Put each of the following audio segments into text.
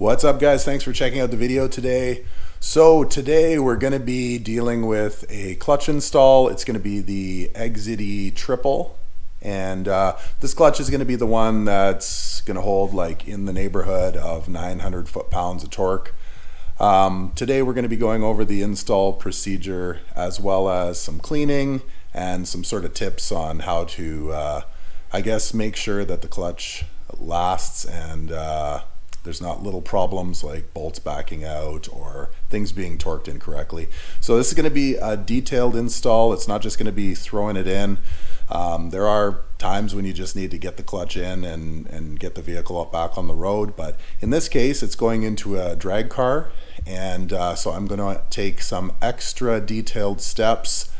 What's up, guys? Thanks for checking out the video today. So today we're going to be dealing with a clutch install. It's going to be the Exedy Triple, and this clutch is going to be the one that's going to hold like in the neighborhood of 900 foot-pounds of torque. Today we're going to be going over the install procedure as well as some cleaning and some sort of tips on how to I guess make sure that the clutch lasts and there's not little problems like bolts backing out or things being torqued incorrectly. So this is going to be a detailed install. It's not just going to be throwing it in. There are times when you just need to get the clutch in and get the vehicle up back on the road, but in this case it's going into a drag car, and so I'm going to take some extra detailed steps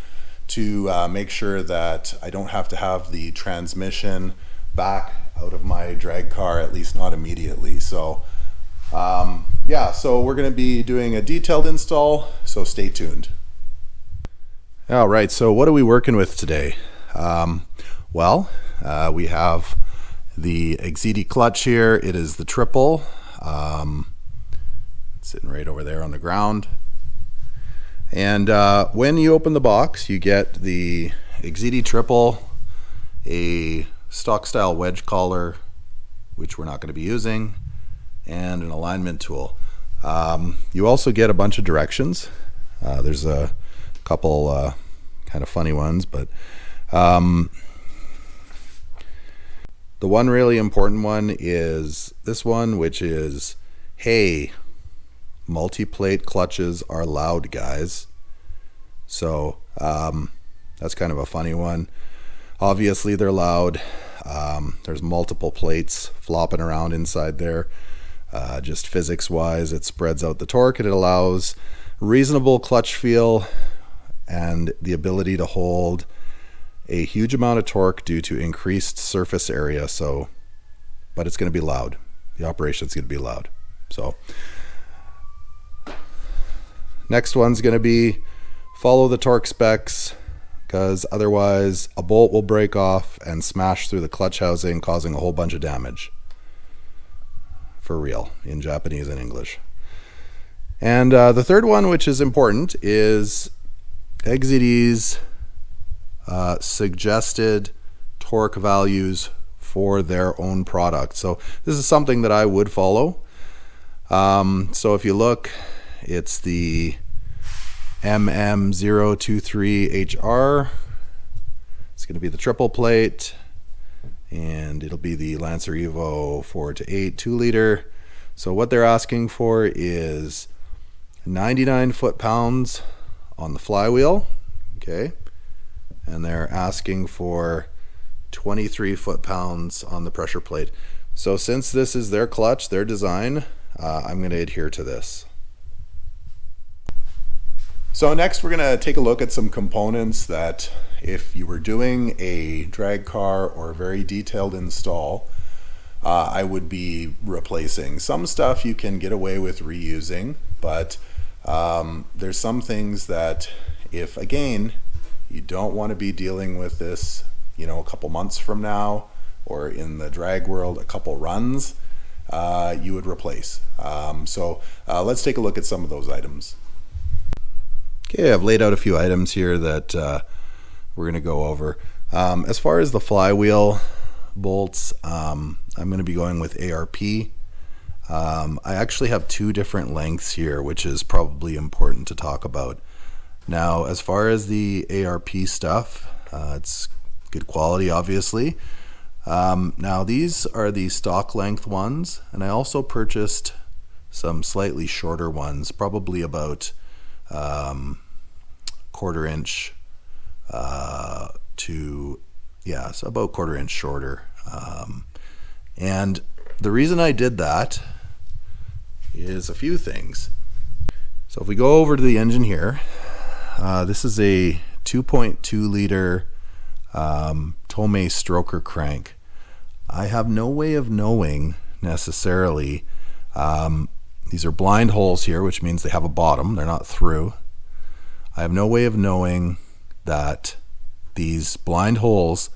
to make sure that I don't have to have the transmission back out of my drag car, at least not immediately. So yeah, so we're going to be doing a detailed install, so stay tuned. All right, so what are we working with today? We have the Exedy clutch here. It is the triple, sitting right over there on the ground. And when you open the box, you get the Exedy Triple, a stock style wedge collar, which we're not going to be using, and an alignment tool. You also get a bunch of directions. There's a couple kind of funny ones, but the one really important one is this one, which is, hey, multi-plate clutches are loud, guys. So that's kind of a funny one. Obviously they're loud. There's multiple plates flopping around inside there. Just physics wise, it spreads out the torque and it allows reasonable clutch feel and the ability to hold a huge amount of torque due to increased surface area. So, but it's going to be loud. The operation's going to be loud. So next one's going to be follow the torque specs, because otherwise a bolt will break off and smash through the clutch housing, causing a whole bunch of damage. For real, in Japanese and English. And the third one, which is important, is Exedy's suggested torque values for their own product. So this is something that I would follow. So if you look, it's the MM023HR. It's going to be the triple plate, and it'll be the Lancer Evo 4-8 2-liter. So what they're asking for is 99 foot-pounds on the flywheel, okay, and they're asking for 23 foot-pounds on the pressure plate. So since this is their clutch, their design, I'm going to adhere to this. So next we're going to take a look at some components that if you were doing a drag car or a very detailed install, I would be replacing. Some stuff you can get away with reusing, but there's some things that if, again, you don't want to be dealing with this, you know, a couple months from now, or in the drag world a couple runs, you would replace. So let's take a look at some of those items. Okay, I've laid out a few items here that we're going to go over. As far as the flywheel bolts, I'm going to be going with ARP. I actually have two different lengths here, which is probably important to talk about. Now, as far as the ARP stuff, it's good quality, obviously. Now, these are the stock length ones, and I also purchased some slightly shorter ones, probably about quarter inch to, yeah, so about quarter inch shorter. And the reason I did that is a few things. So if we go over to the engine here, this is a 2.2 liter Tommi stroker crank. I have no way of knowing necessarily. These are blind holes here, which means they have a bottom, they're not through. I have no way of knowing that these blind holes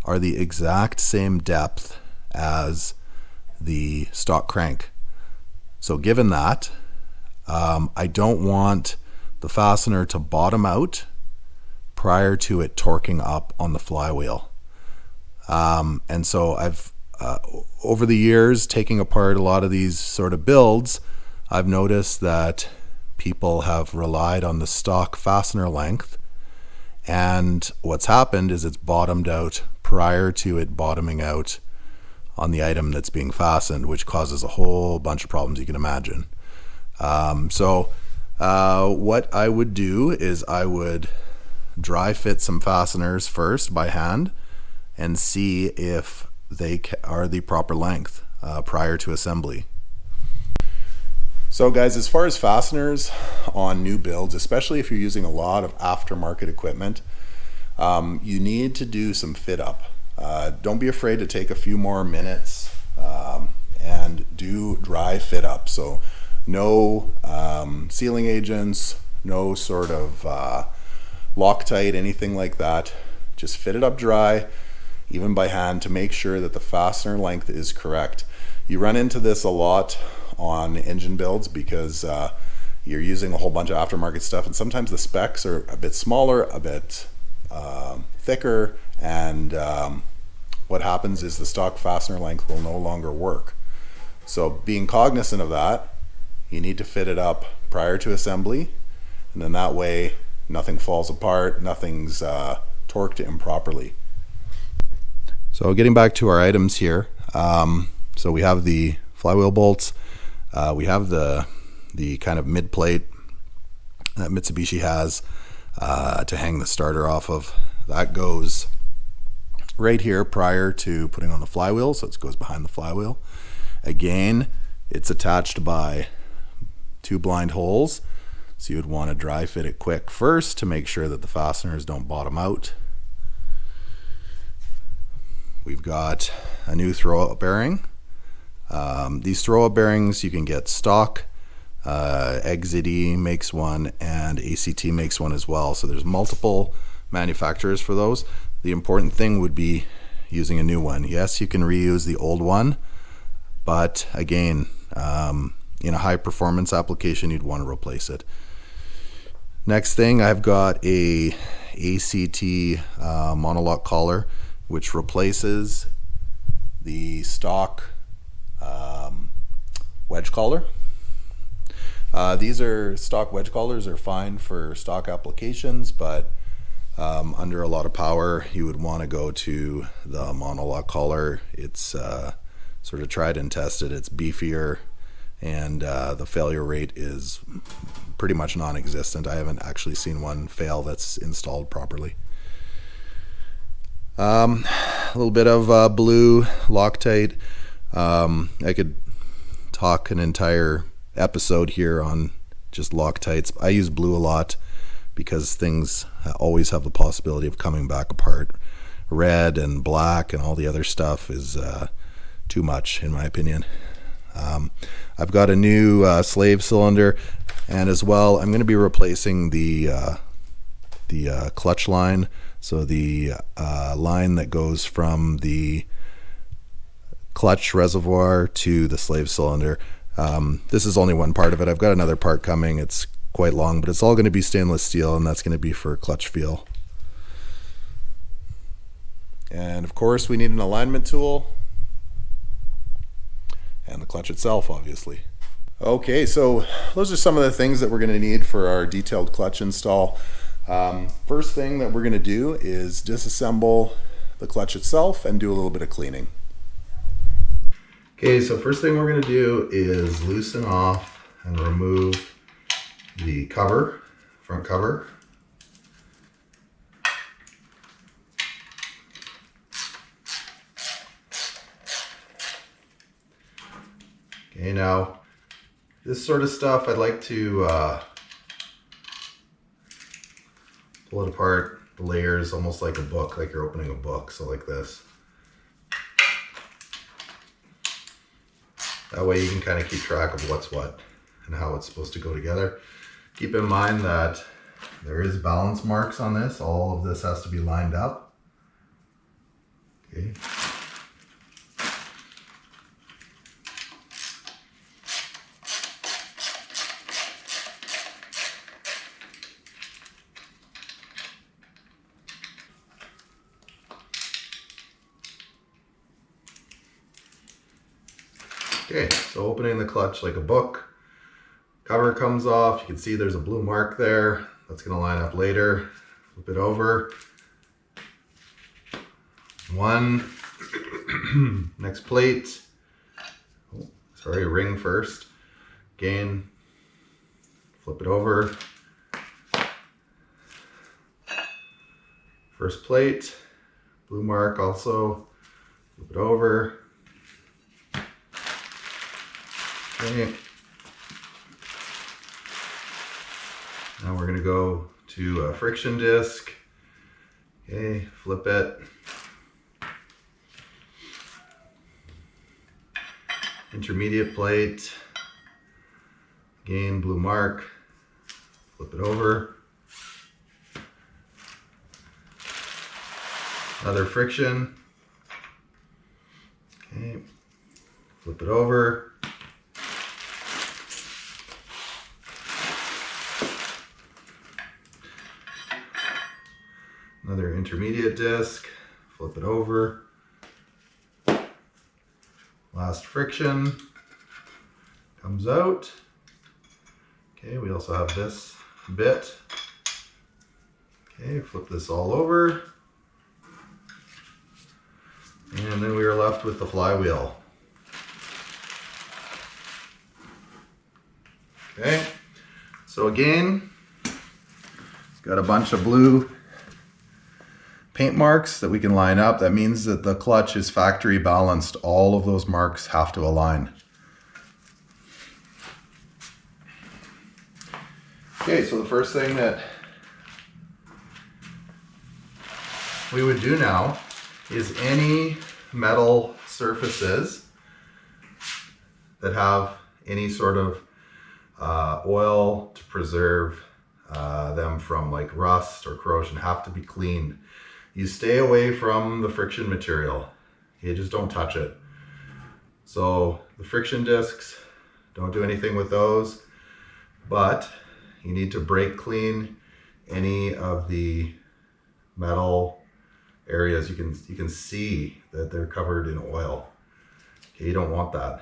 are the exact same depth as the stock crank. So given that, I don't want the fastener to bottom out prior to it torquing up on the flywheel. And so I've, over the years, taking apart a lot of these sort of builds, I've noticed that people have relied on the stock fastener length, and what's happened is it's bottomed out prior to it bottoming out on the item that's being fastened, which causes a whole bunch of problems you can imagine. So what I would do is I would dry fit some fasteners first by hand and see if they are the proper length prior to assembly. So guys, as far as fasteners on new builds, especially if you're using a lot of aftermarket equipment, you need to do some fit up. Don't be afraid to take a few more minutes and do dry fit up. So no sealing agents, no sort of Loctite, anything like that. Just fit it up dry, even by hand, to make sure that the fastener length is correct. You run into this a lot on engine builds because you're using a whole bunch of aftermarket stuff, and sometimes the specs are a bit smaller, a bit thicker, and what happens is the stock fastener length will no longer work. So being cognizant of that, you need to fit it up prior to assembly, and then that way nothing falls apart, nothing's torqued improperly. So getting back to our items here, so we have the flywheel bolts, we have the kind of mid plate that Mitsubishi has to hang the starter off of. That goes right here prior to putting on the flywheel, so it goes behind the flywheel. Again, it's attached by 2 blind holes, so you would want to dry fit it quick first to make sure that the fasteners don't bottom out. We've got a new throw-up bearing. These throw-up bearings you can get stock. Exedy makes one and ACT makes one as well, so there's multiple manufacturers for those. The important thing would be using a new one. Yes, you can reuse the old one, but again, in a high performance application, you'd want to replace it. Next thing, I've got a ACT monolock collar, which replaces the stock wedge collar. These are stock wedge collars are fine for stock applications, but under a lot of power, you would want to go to the monolock collar. It's sort of tried and tested. It's beefier, and the failure rate is pretty much non-existent. I haven't actually seen one fail that's installed properly. A little bit of blue Loctite. I could talk an entire episode here on just Loctites. I use blue a lot because things always have the possibility of coming back apart. Red and black and all the other stuff is too much, in my opinion. I've got a new slave cylinder, and as well, I'm going to be replacing the clutch line. So the line that goes from the clutch reservoir to the slave cylinder. This is only one part of it. I've got another part coming. It's quite long, but it's all going to be stainless steel, and that's going to be for clutch feel. And of course, we need an alignment tool and the clutch itself, obviously. Okay, so those are some of the things that we're going to need for our detailed clutch install. First thing that we're going to do is disassemble the clutch itself and do a little bit of cleaning. Okay, so first thing we're going to do is loosen off and remove the cover, front cover. Okay, now this sort of stuff I'd like to pull it apart, the layers, almost like a book, like you're opening a book, so like this. That way you can kind of keep track of what's what and how it's supposed to go together. Keep in mind that there is balance marks on this. All of this has to be lined up. Okay. Okay, so opening the clutch like a book. Cover comes off. You can see there's a blue mark there. That's going to line up later. Flip it over. One. Next plate. Oh, sorry, ring first. Again, flip it over. First plate. Blue mark also. Flip it over. Okay. Now we're going to go to a friction disc. Okay, flip it. Intermediate plate. Again, blue mark. Flip it over. Another friction. Okay, flip it over. Another intermediate disc, flip it over. Last friction comes out. Okay, we also have this bit. Okay, flip this all over. And then we are left with the flywheel. Okay, so again, got a bunch of blue paint marks that we can line up. That means that the clutch is factory balanced. All of those marks have to align. Okay, so the first thing that we would do now is any metal surfaces that have any sort of oil to preserve them from like rust or corrosion have to be cleaned. You stay away from the friction material. You just don't touch it. So the friction discs, don't do anything with those, but you need to brake clean any of the metal areas. You can see that they're covered in oil. Okay, you don't want that.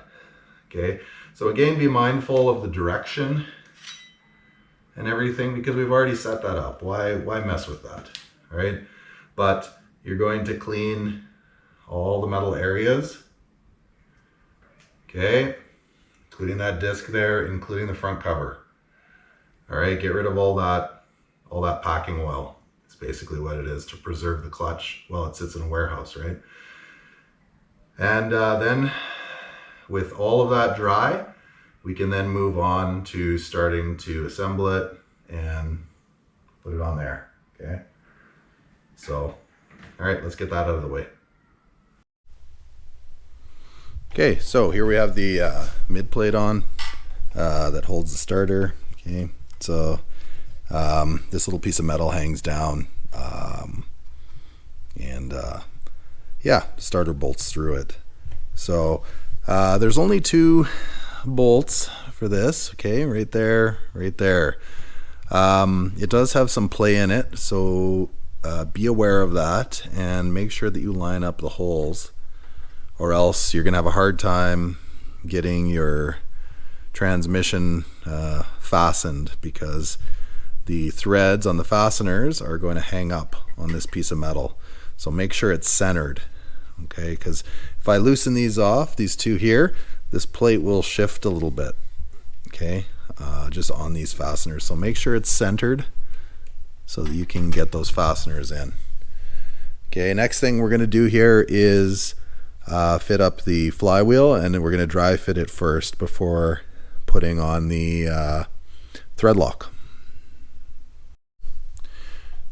Okay, so again, be mindful of the direction and everything because we've already set that up. Why mess with that? All right. But you're going to clean all the metal areas, okay, including that disc there, including the front cover. All right, get rid of all that packing oil. It's basically what it is to preserve the clutch while it sits in a warehouse, right? And then with all of that dry, we can then move on to starting to assemble it and put it on there, okay? So, all right, let's get that out of the way. Okay, so here we have the mid plate on that holds the starter. Okay, so this little piece of metal hangs down, and yeah, the starter bolts through it. So there's only 2 bolts for this. Okay, right there, right there. It does have some play in it, so be aware of that and make sure that you line up the holes, or else you're gonna have a hard time getting your transmission fastened because the threads on the fasteners are going to hang up on this piece of metal. So make sure it's centered, okay? Because if I loosen these off, these 2 here, this plate will shift a little bit, okay? Just on these fasteners. So make sure it's centered so that you can get those fasteners in. Okay, next thing we're going to do here is fit up the flywheel, and then we're going to dry fit it first before putting on the thread lock.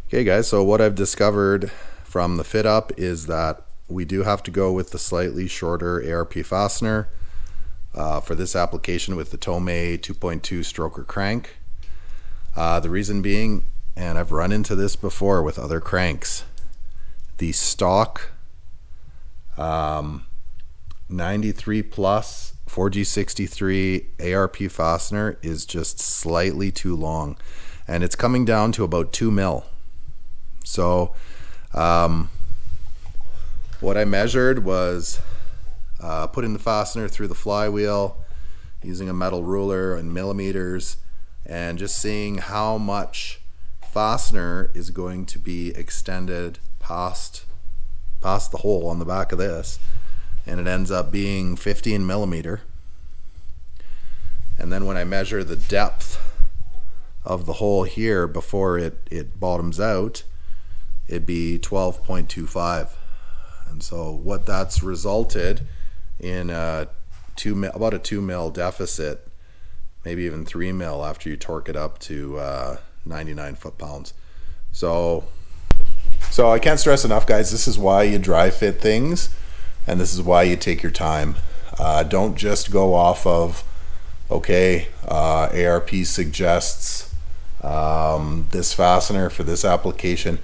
Okay guys, so what I've discovered from the fit up is that we do have to go with the slightly shorter ARP fastener for this application with the Tommi 2.2 stroker crank. The reason being, and I've run into this before with other cranks, the stock 93 plus 4G63 ARP fastener is just slightly too long, and it's coming down to about 2 mil. So what I measured was putting the fastener through the flywheel, using a metal ruler in millimeters, and just seeing how much fastener is going to be extended past the hole on the back of this, and it ends up being 15 millimeter. And then when I measure the depth of the hole here before it bottoms out, it'd be 12.25. And so what that's resulted in about a 2 mil deficit, maybe even 3 mil after you torque it up to 99 foot-pounds. So I can't stress enough, guys, this is why you dry fit things, and this is why you take your time. Don't just go off of, okay, ARP suggests this fastener for this application,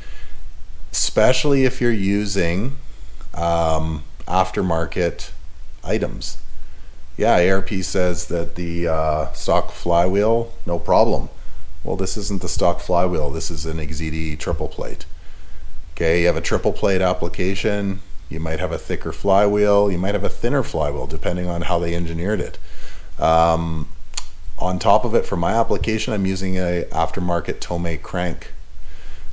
especially if you're using aftermarket items. Yeah, ARP says that the stock flywheel, no problem. Well, this isn't the stock flywheel. This is an Exedy Triple Plate. Okay, you have a triple plate application. You might have a thicker flywheel. You might have a thinner flywheel, depending on how they engineered it. On top of it, for my application, I'm using a aftermarket Tommi crank.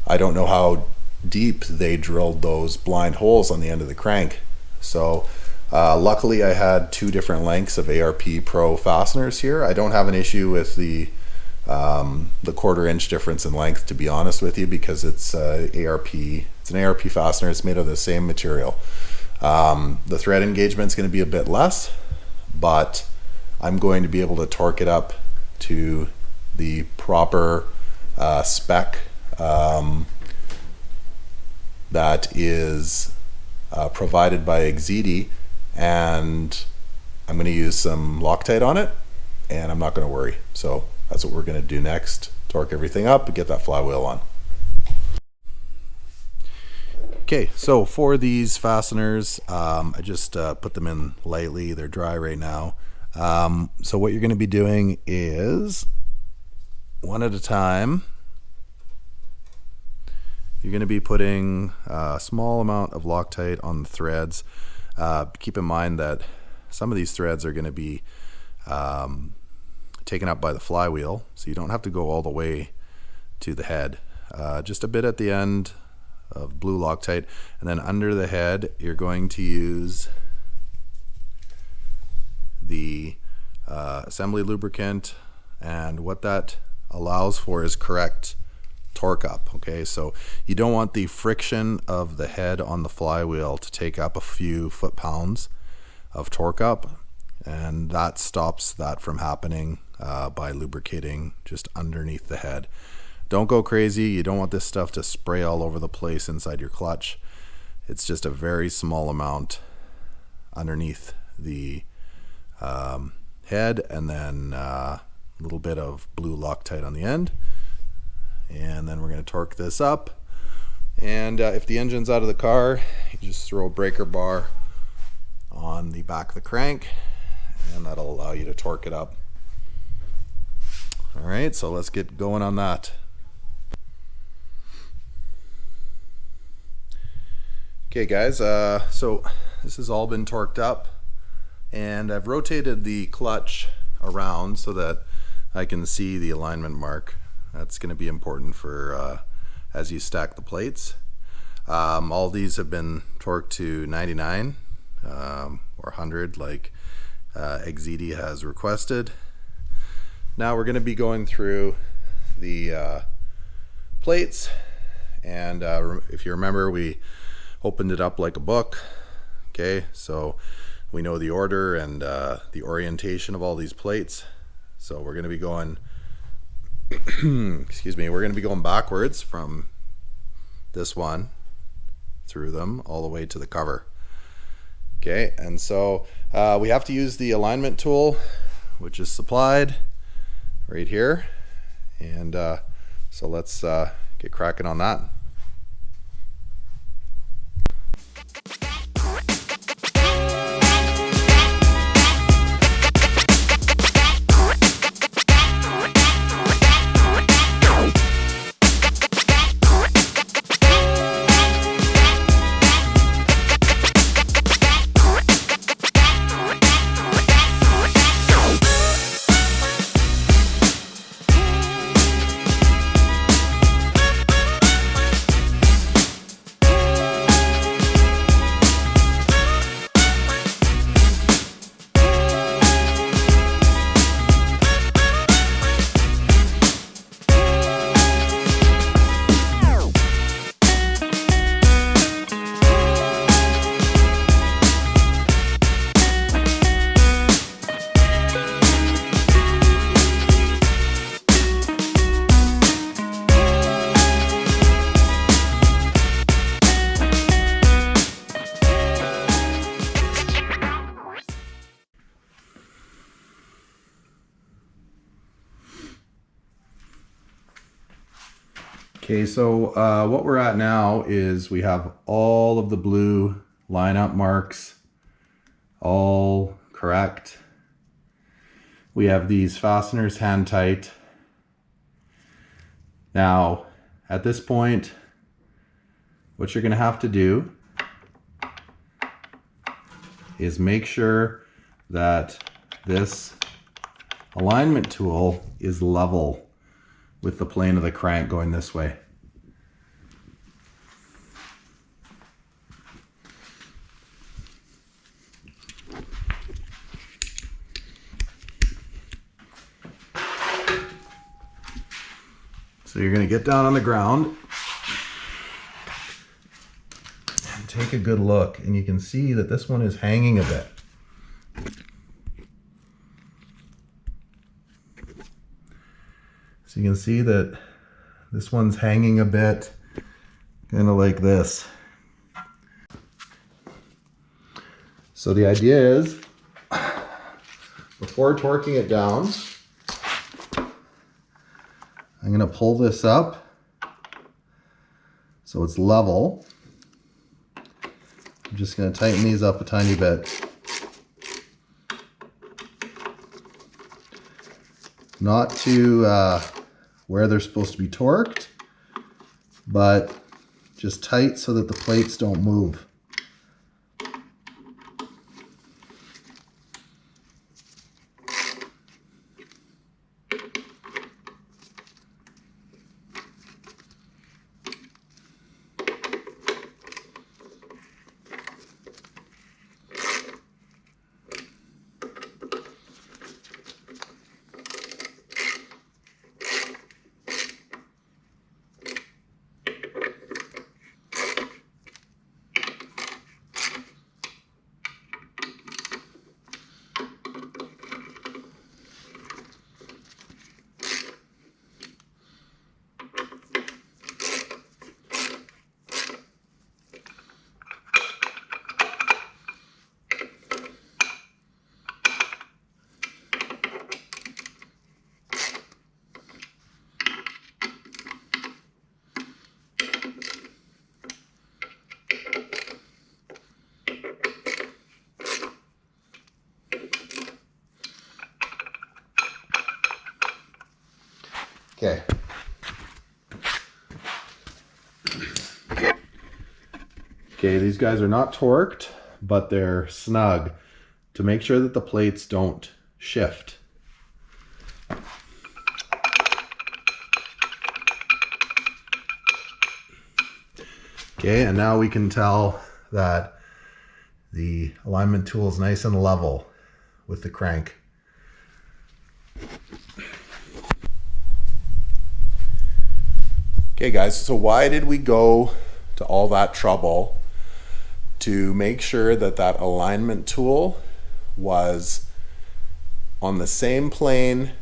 I don't know how deep they drilled those blind holes on the end of the crank. So luckily I had 2 different lengths of ARP Pro fasteners here. I don't have an issue with the 1/4 inch difference in length, to be honest with you, because it's ARP. It's an ARP fastener. It's made of the same material. The thread engagement is going to be a bit less, but I'm going to be able to torque it up to the proper spec that is provided by Exedy, and I'm going to use some Loctite on it, and I'm not going to worry. So that's what we're going to do next. Torque everything up and get that flywheel on. Okay, so for these fasteners, I just put them in lightly. They're dry right now. So what you're going to be doing is, one at a time, you're going to be putting a small amount of Loctite on the threads. Keep in mind that some of these threads are going to be taken up by the flywheel, so you don't have to go all the way to the head. Just a bit at the end of blue Loctite, and then under the head you're going to use the assembly lubricant, and what that allows for is correct torque up. Okay, so you don't want the friction of the head on the flywheel to take up a few foot-pounds of torque up, and that stops that from happening by lubricating just underneath the head. Don't go crazy. You don't want this stuff to spray all over the place inside your clutch. It's just a very small amount underneath the head, and then a little bit of blue Loctite on the end. And then we're going to torque this up. And if the engine's out of the car, you just throw a breaker bar on the back of the crank, and that'll allow you to torque it up. All right, so let's get going on that. Okay guys, so this has all been torqued up, and I've rotated the clutch around so that I can see the alignment mark. That's going to be important for as you stack the plates. All these have been torqued to 99 or 100 like Exedy has requested. Now we're going to be going through the plates, and if you remember, we opened it up like a book. Okay, so we know the order and the orientation of all these plates. So we're going to be going excuse me, we're going to be going backwards from this one through them all the way to the cover. Okay, and so we have to use the alignment tool, which is supplied right here, and so let's get cracking on that. Okay, so what we're at now is we have all of the blue lineup marks all correct. We have these fasteners hand tight. Now, at this point, what you're gonna have to do is make sure that this alignment tool is level with the plane of the crank going this way. So you're going to get down on the ground and take a good look, and you can see that this one is hanging a bit. So you can see that this one's hanging a bit, kind of like this. So the idea is, before torquing it down, I'm going to pull this up so it's level. I'm just going to tighten these up a tiny bit. Not to where they're supposed to be torqued, but just tight so that the plates don't move. Okay. Okay, these guys are not torqued, but they're snug to make sure that the plates don't shift. Okay, and now we can tell that the alignment tool is nice and level with the crank. Okay guys, so why did we go to all that trouble to make sure that that alignment tool was on the same plane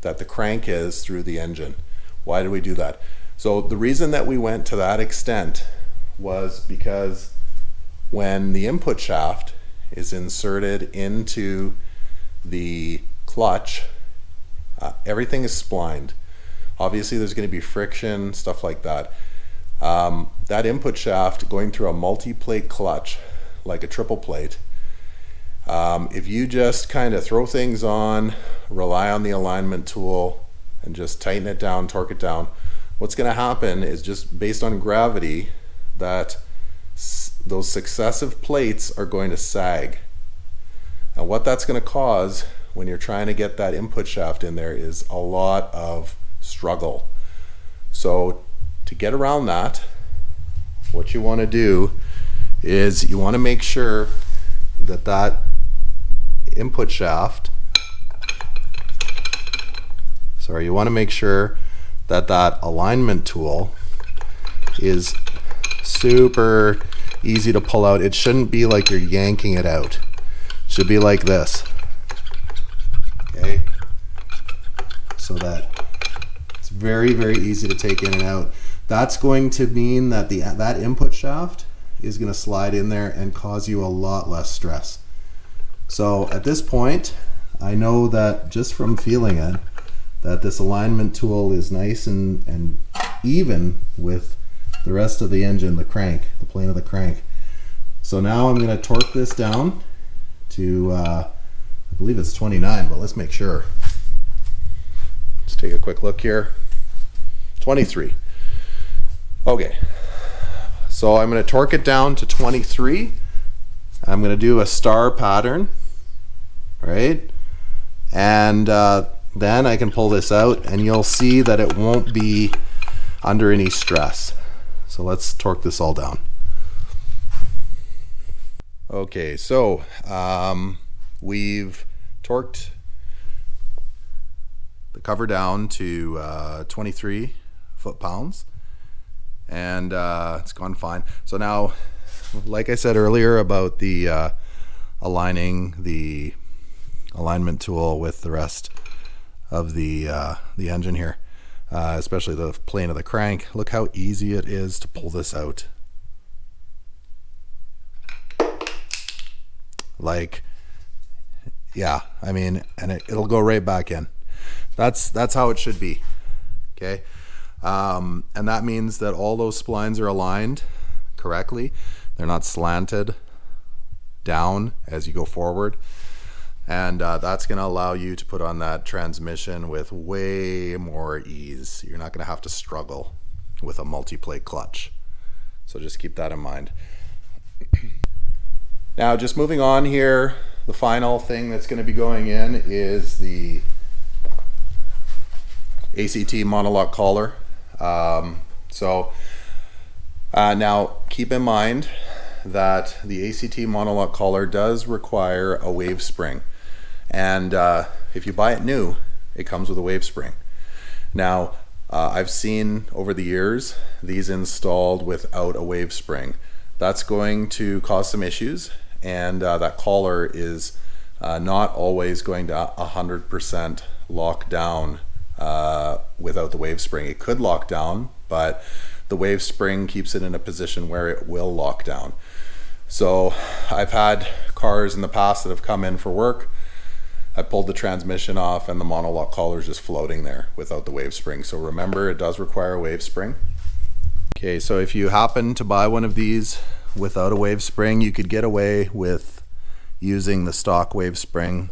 that the crank is through the engine? Why did we do that? So the reason that we went to that extent was because when the input shaft is inserted into the clutch, everything is splined. Obviously there's going to be friction, stuff like that. That input shaft going through a multi-plate clutch, like a triple plate, if you just kind of throw things on, rely on the alignment tool, and just tighten it down, torque it down, what's going to happen is, just based on gravity, that those successive plates are going to sag. And what that's going to cause when you're trying to get that input shaft in there is a lot of struggle. So to get around that, what you want to do is you want to make sure that that input shaft, you want to make sure that that alignment tool is super easy to pull out. It shouldn't be like you're yanking it out. It should be like this. Okay? So that it's very, very easy to take in and out. That's going to mean that that input shaft is going to slide in there and cause you a lot less stress. So at this point, I know that just from feeling it, that this alignment tool is nice and even with the rest of the engine, the crank, the plane of the crank. So now I'm going to torque this down to, I believe it's 29, but let's make sure. Let's take a quick look here. 23. Okay, so I'm going to torque it down to 23. I'm going to do a star pattern, right? And then I can pull this out and you'll see that it won't be under any stress. So let's torque this all down. Okay, so we've torqued the cover down to 23 foot-pounds, and it's gone fine. So now, like I said earlier about the aligning the alignment tool with the rest of the engine here, especially the plane of the crank, look how easy it is to pull this out. Like, yeah, I mean, and it'll go right back in. That's how it should be. Okay, and that means that all those splines are aligned correctly. They're not slanted down as you go forward, and that's going to allow you to put on that transmission with way more ease. You're not going to have to struggle with a multi-plate clutch. So just keep that in mind. Now, just moving on here, the final thing that's going to be going in is the ACT monolock collar. Now keep in mind that the ACT monolock collar does require a wave spring, and if you buy it new, it comes with a wave spring. Now I've seen over the years these installed without a wave spring. That's going to cause some issues, and that collar is not always going to 100% lock down without the wave spring. It could lock down, but the wave spring keeps it in a position where it will lock down. So I've had cars in the past that have come in for work. I pulled the transmission off and the monolock collar is just floating there without the wave spring. So remember, it does require a wave spring. Okay, so if you happen to buy one of these without a wave spring, you could get away with using the stock wave spring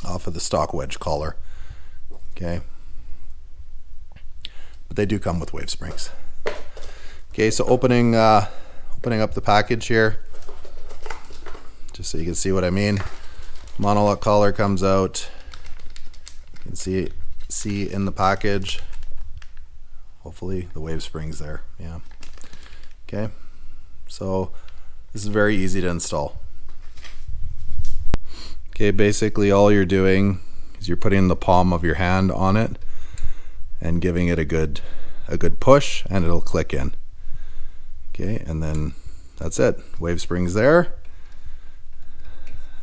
off of the stock wedge collar. Okay, but they do come with wave springs. Okay, so opening up the package here, just so you can see what I mean. Monolock collar comes out. You can see in the package. Hopefully the wave spring's there. Yeah. Okay, so this is very easy to install. Okay, basically all you're doing is you're putting the palm of your hand on it and giving it a good push, and it'll click in. Okay, and then that's it. Wave spring's there,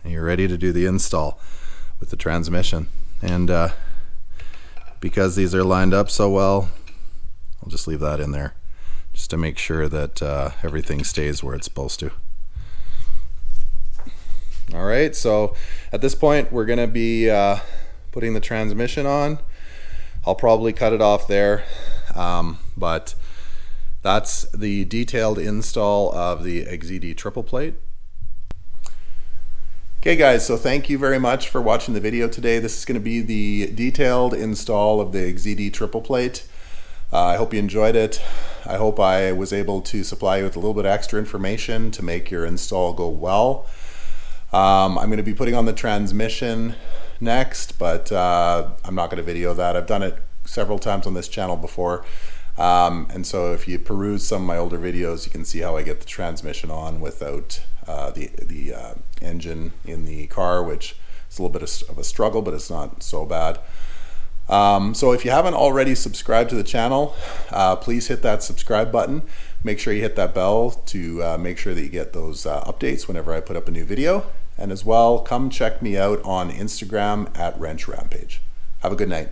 and you're ready to do the install with the transmission. And because these are lined up so well, I'll just leave that in there just to make sure that everything stays where it's supposed to. All right, so at this point we're going to be putting the transmission on. I'll probably cut it off there, but that's the detailed install of the Exedy Triple Plate. Okay guys, so thank you very much for watching the video today. This is going to be the detailed install of the Exedy Triple Plate. I hope you enjoyed it. I hope I was able to supply you with a little bit extra information to make your install go well. I'm going to be putting on the transmission next, but I'm not going to video that. I've done it several times on this channel before, and so if you peruse some of my older videos, you can see how I get the transmission on without the engine in the car, which is a little bit of a struggle, but it's not so bad. So if you haven't already subscribed to the channel, please hit that subscribe button. Make sure you hit that bell to make sure that you get those updates whenever I put up a new video. And as well, come check me out on Instagram at Wrench Rampage. Have a good night.